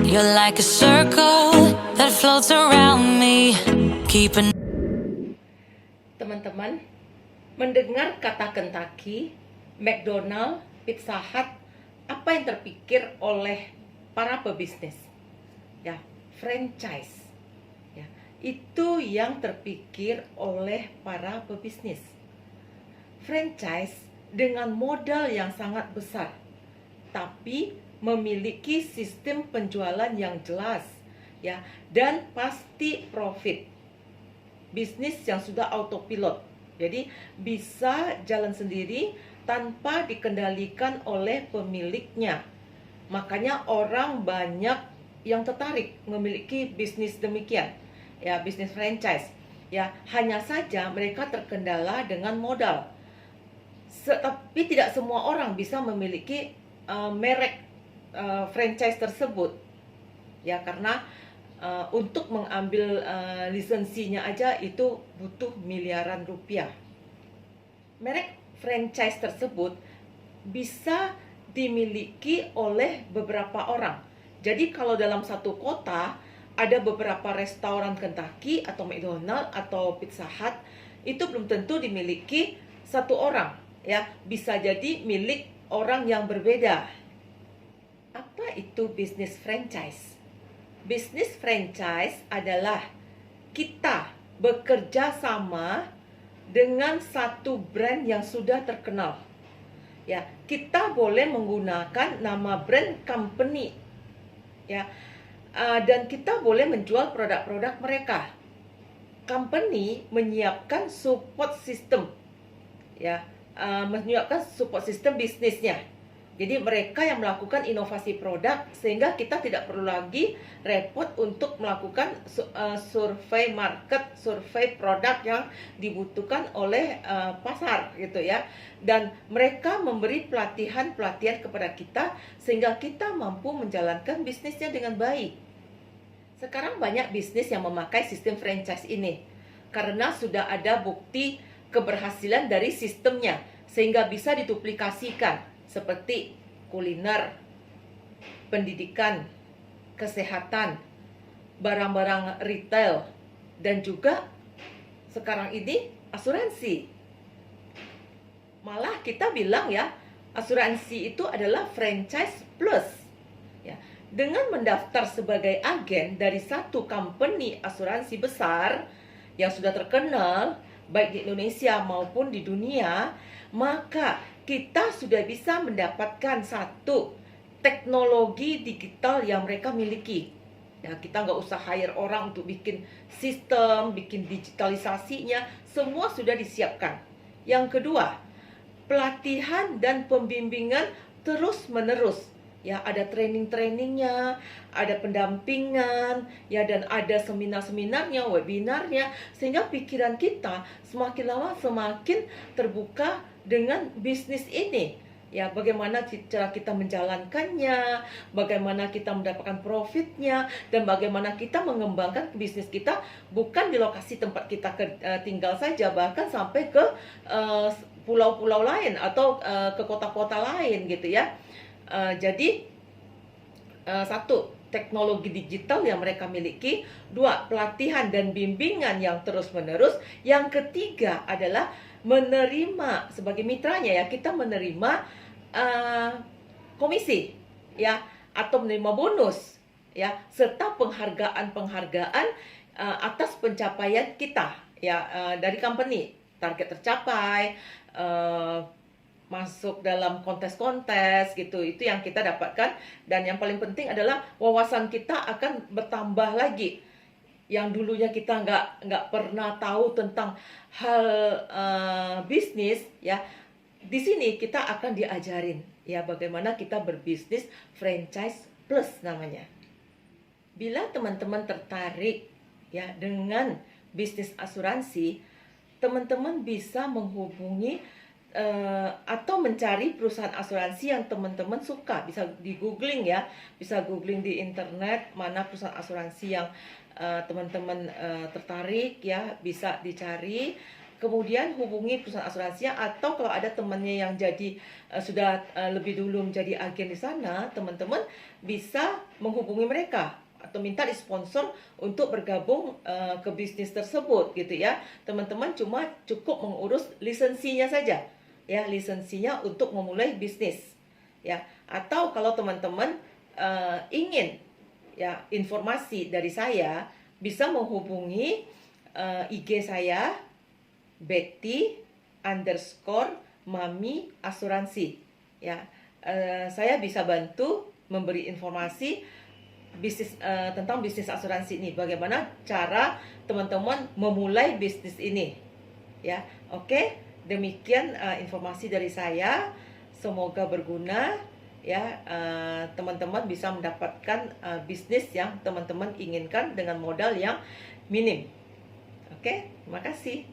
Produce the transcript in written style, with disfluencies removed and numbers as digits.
You're like a circle that floats around me, keeping. Teman-teman, mendengar kata Kentucky, McDonald, Pizza Hut, apa yang terpikir oleh para pebisnis? Ya, franchise. Ya, itu yang terpikir oleh para pebisnis. Franchise dengan modal yang sangat besar, tapi memiliki sistem penjualan yang jelas, ya, dan pasti profit. Bisnis yang sudah autopilot, jadi bisa jalan sendiri tanpa dikendalikan oleh pemiliknya. Makanya orang banyak yang tertarik memiliki bisnis demikian, ya, bisnis franchise. Ya, hanya saja mereka terkendala dengan modal. Tapi tidak semua orang bisa memiliki merek franchise tersebut, ya, karena untuk mengambil lisensinya aja itu butuh miliaran rupiah. Merek franchise tersebut bisa dimiliki oleh beberapa orang. Jadi kalau dalam satu kota ada beberapa restoran Kentucky atau McDonald atau Pizza Hut, itu belum tentu dimiliki satu orang, ya, bisa jadi milik orang yang berbeda. Apa itu bisnis franchise? Bisnis franchise adalah kita bekerja sama dengan satu brand yang sudah terkenal. Ya, kita boleh menggunakan nama brand company, ya, dan kita boleh menjual produk-produk mereka. Company menyiapkan support system, ya, menyiapkan support system bisnisnya. Jadi mereka yang melakukan inovasi produk, sehingga kita tidak perlu lagi repot untuk melakukan survei market, survei produk yang dibutuhkan oleh pasar gitu ya. Dan mereka memberi pelatihan-pelatihan kepada kita sehingga kita mampu menjalankan bisnisnya dengan baik. Sekarang banyak bisnis yang memakai sistem franchise ini karena sudah ada bukti keberhasilan dari sistemnya sehingga bisa diduplikasikan, seperti kuliner, pendidikan, kesehatan, barang-barang retail, dan juga sekarang ini asuransi. Malah kita bilang, ya, asuransi itu adalah franchise plus. Ya, dengan mendaftar sebagai agen dari satu company asuransi besar yang sudah terkenal baik di Indonesia maupun di dunia, maka kita sudah bisa mendapatkan satu teknologi digital yang mereka miliki. Ya, kita nggak usah hire orang untuk bikin sistem, bikin digitalisasinya, semua sudah disiapkan. Yang kedua, pelatihan dan pembimbingan terus-menerus. Ya, ada training-trainingnya, ada pendampingan, ya, dan ada seminar-seminarnya, webinarnya, sehingga pikiran kita semakin lama semakin terbuka dengan bisnis ini. Ya, bagaimana cara kita menjalankannya, bagaimana kita mendapatkan profitnya, dan bagaimana kita mengembangkan bisnis kita bukan di lokasi tempat kita tinggal saja, bahkan sampai ke pulau-pulau lain atau ke kota-kota lain gitu ya. Jadi satu, teknologi digital yang mereka miliki. Dua, pelatihan dan bimbingan yang terus-menerus. Yang ketiga adalah menerima sebagai mitranya, ya, kita menerima komisi, ya, atau menerima bonus, ya, serta penghargaan atas pencapaian kita, ya, dari company. Target tercapai, masuk dalam kontes-kontes gitu, itu yang kita dapatkan. Dan yang paling penting adalah wawasan kita akan bertambah lagi. Yang dulunya kita nggak pernah tahu tentang hal bisnis, ya, di sini kita akan diajarin, ya, bagaimana kita berbisnis franchise plus namanya. Bila teman-teman tertarik, ya, dengan bisnis asuransi, teman-teman bisa menghubungi atau mencari perusahaan asuransi yang teman-teman suka. Bisa di googling, ya, bisa googling di internet mana perusahaan asuransi yang teman-teman tertarik, ya, bisa dicari. kemudian hubungi perusahaan asuransinya, atau kalau ada temannya yang jadi sudah lebih dulu menjadi agen di sana, teman-teman bisa menghubungi mereka atau minta disponsor untuk bergabung ke bisnis tersebut gitu ya. Teman-teman cuma cukup mengurus lisensinya saja ya, lisensinya untuk memulai bisnis ya. Atau kalau teman-teman ingin ya informasi dari saya, bisa menghubungi IG saya Betty_Mami Asuransi ya. Saya bisa bantu memberi informasi bisnis tentang bisnis asuransi ini, bagaimana cara teman-teman memulai bisnis ini ya. Oke, demikian informasi dari saya, semoga berguna ya. Teman-teman bisa mendapatkan bisnis yang teman-teman inginkan dengan modal yang minim. Oke, terima kasih.